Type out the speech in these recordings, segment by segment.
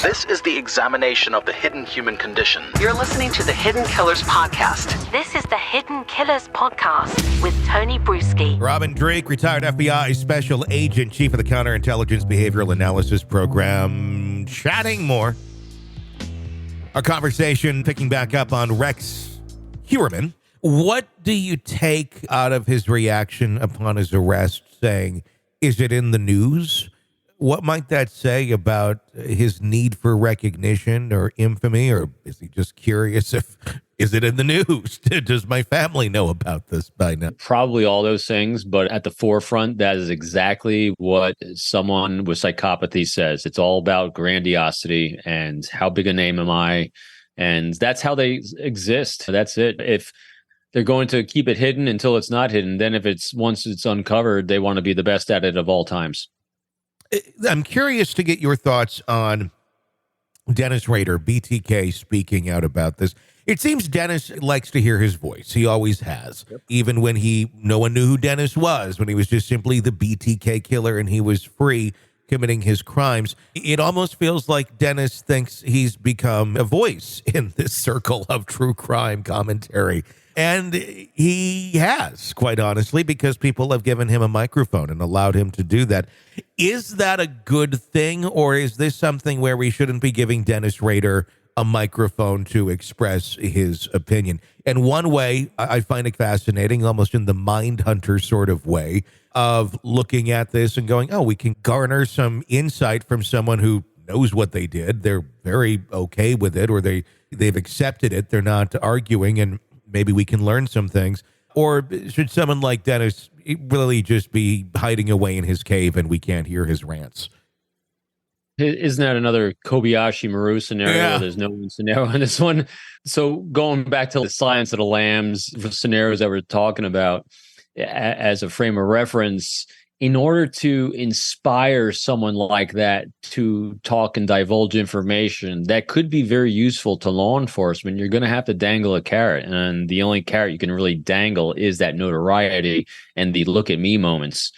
This is the examination of the hidden human condition. You're listening to the Hidden Killers Podcast. This is the Hidden Killers Podcast with Tony Brueski. Robin Dreeke, retired FBI special agent, chief of the Counterintelligence Behavioral Analysis Program, chatting more. Our conversation picking back up on Rex Heuermann. What do you take out of his reaction upon his arrest, saying, is it in the news? What might that say about his need for recognition or infamy, or is he just curious is it in the news? Does my family know about this by now? Probably all those things, but at the forefront, that is exactly what someone with psychopathy says. It's all about grandiosity and how big a name am I? And that's how they exist. That's it. If they're going to keep it hidden until it's not hidden, then once it's uncovered, they want to be the best at it of all times. I'm curious to get your thoughts on Dennis Rader, BTK, speaking out about this. It seems Dennis likes to hear his voice. He always has. Yep. Even when no one knew who Dennis was, when he was just simply the BTK killer and he was free committing his crimes. It almost feels like Dennis thinks he's become a voice in this circle of true crime commentary. And he has, quite honestly, because people have given him a microphone and allowed him to do that. Is that a good thing, or is this something where we shouldn't be giving Dennis Rader a microphone to express his opinion? And one way I find it fascinating, almost in the Mindhunter sort of way, of looking at this and going, oh, we can garner some insight from someone who knows what they did. They're very okay with it, or they've accepted it. They're not arguing, and maybe we can learn some things. Or should someone like Dennis really just be hiding away in his cave and we can't hear his rants? Isn't that another Kobayashi Maru scenario? Yeah. There's no one scenario on this one. So going back to the Silence of the Lambs scenarios that we're talking about as a frame of reference, in order to inspire someone like that to talk and divulge information that could be very useful to law enforcement, you're going to have to dangle a carrot. And the only carrot you can really dangle is that notoriety and the look at me moments,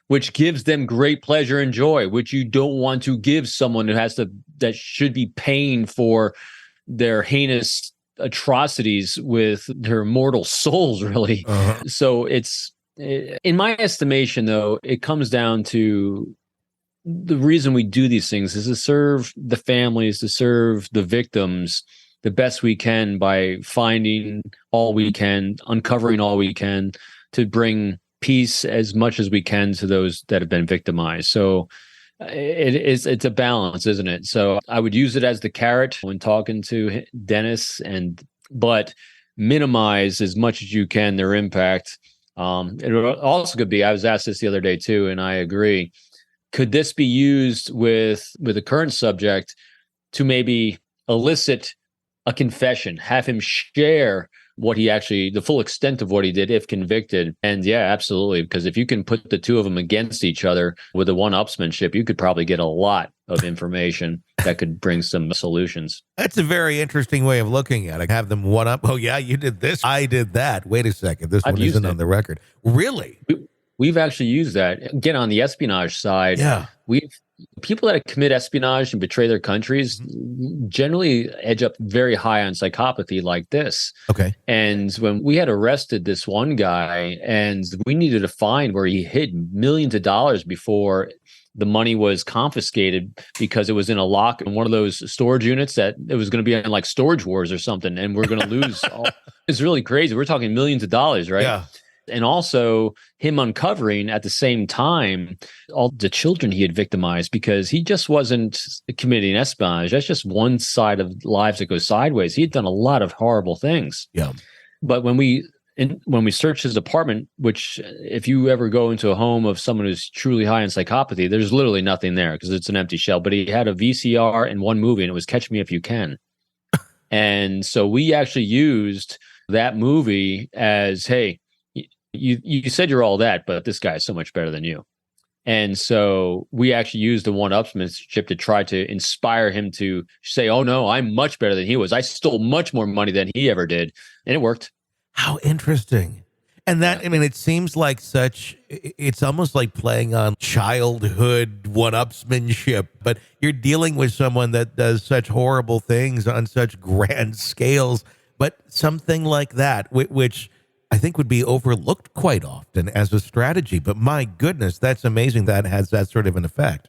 which gives them great pleasure and joy, which you don't want to give someone that should be paying for their heinous atrocities with their mortal souls, really. Uh-huh. So in my estimation, though, it comes down to the reason we do these things is to serve the families, to serve the victims the best we can by finding all we can, uncovering all we can to bring peace as much as we can to those that have been victimized. So it's a balance, isn't it? So I would use it as the carrot when talking to Dennis, but minimize as much as you can their impact. It also could be, I was asked this the other day too, and I agree. Could this be used with the current subject to maybe elicit a confession, have him share the full extent of what he did if convicted? And yeah, absolutely. Because if you can put the two of them against each other with a one-upsmanship, you could probably get a lot of information that could bring some solutions. That's a very interesting way of looking at it. Have them one up. Oh yeah, you did this, I did that. Wait a second, this one isn't on the record. Really? We've actually used that. Again, on the espionage side, yeah, people that commit espionage and betray their countries generally edge up very high on psychopathy like this. Okay. And when we had arrested this one guy and we needed to find where he hid millions of dollars before the money was confiscated because it was in a lock in one of those storage units that it was going to be in like Storage Wars or something. And we're going to lose. It's really crazy. We're talking millions of dollars, right? Yeah. And also him uncovering at the same time all the children he had victimized, because he just wasn't committing espionage. That's just one side of lives that goes sideways. He had done a lot of horrible things. Yeah. But when we searched his apartment, which if you ever go into a home of someone who's truly high in psychopathy, there's literally nothing there because it's an empty shell. But he had a VCR and one movie, and it was Catch Me If You Can. And so we actually used that movie as, hey, you said you're all that, but this guy is so much better than you. And so we actually used the one-upsmanship to try to inspire him to say, oh, no, I'm much better than he was. I stole much more money than he ever did. And it worked. How interesting. And that, I mean, it seems like it's almost like playing on childhood one-upsmanship, but you're dealing with someone that does such horrible things on such grand scales, but something like that, which I think would be overlooked quite often as a strategy. But my goodness, that's amazing that has that sort of an effect.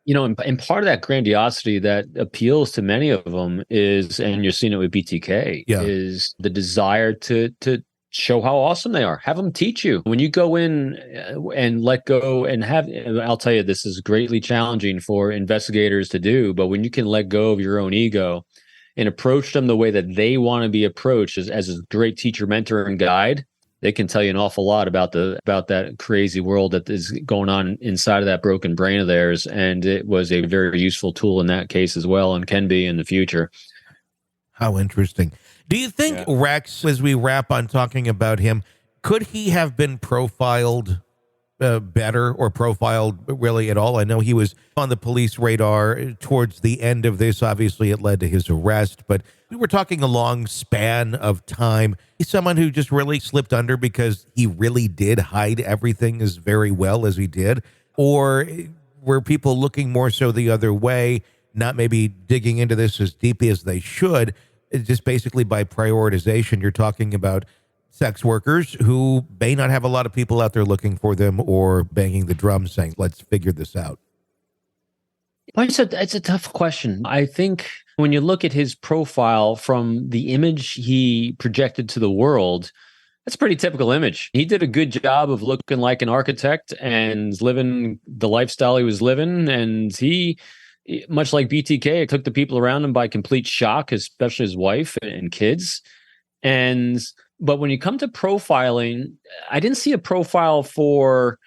And part of that grandiosity that appeals to many of them is, and you're seeing it with BTK, is the desire to show how awesome they are. Have them teach you. When you go in and let go and I'll tell you, this is greatly challenging for investigators to do, but when you can let go of your own ego and approach them the way that they want to be approached as a great teacher, mentor, and guide, they can tell you an awful lot about that crazy world that is going on inside of that broken brain of theirs. And it was a very useful tool in that case as well, and can be in the future. How interesting. Do you think Rex, as we wrap on talking about him, could he have been profiled better or profiled really at all? I know he was on the police radar towards the end of this. Obviously, it led to his arrest, but we were talking a long span of time. He's someone who just really slipped under because he really did hide everything as very well as he did. Or were people looking more so the other way, not maybe digging into this as deeply as they should? It's just basically by prioritization, you're talking about sex workers who may not have a lot of people out there looking for them or banging the drums saying, let's figure this out. Well, it's a tough question. I think when you look at his profile from the image he projected to the world, that's a pretty typical image. He did a good job of looking like an architect and living the lifestyle he was living. And he, much like BTK, took the people around him by complete shock, especially his wife and kids. But when you come to profiling, I didn't see a profile for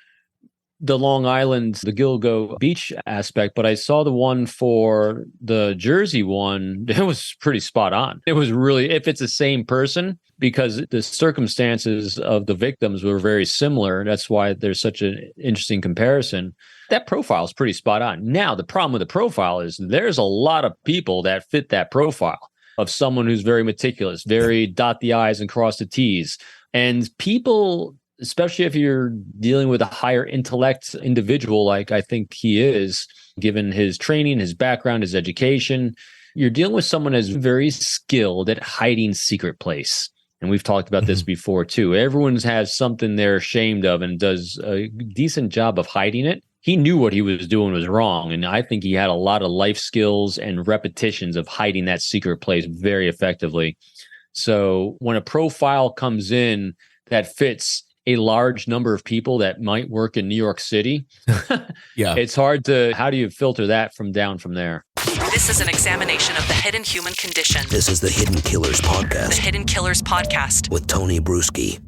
the Long Island, the Gilgo Beach aspect, but I saw the one for the Jersey one. It was pretty spot on. It was really, if it's the same person, because the circumstances of the victims were very similar. That's why there's such an interesting comparison. That profile is pretty spot on. Now, the problem with the profile is there's a lot of people that fit that profile of someone who's very meticulous, very dot the I's and cross the T's. And people, especially if you're dealing with a higher intellect individual, like I think he is, given his training, his background, his education, you're dealing with someone that's very skilled at hiding secret place. And we've talked about this before too. Everyone has something they're ashamed of and does a decent job of hiding it. He knew what he was doing was wrong. And I think he had a lot of life skills and repetitions of hiding that secret place very effectively. So when a profile comes in that fits a large number of people that might work in New York City, it's hard to, how do you filter that down from there? This is an examination of the hidden human condition. This is the Hidden Killers Podcast. The Hidden Killers Podcast. With Tony Brueski.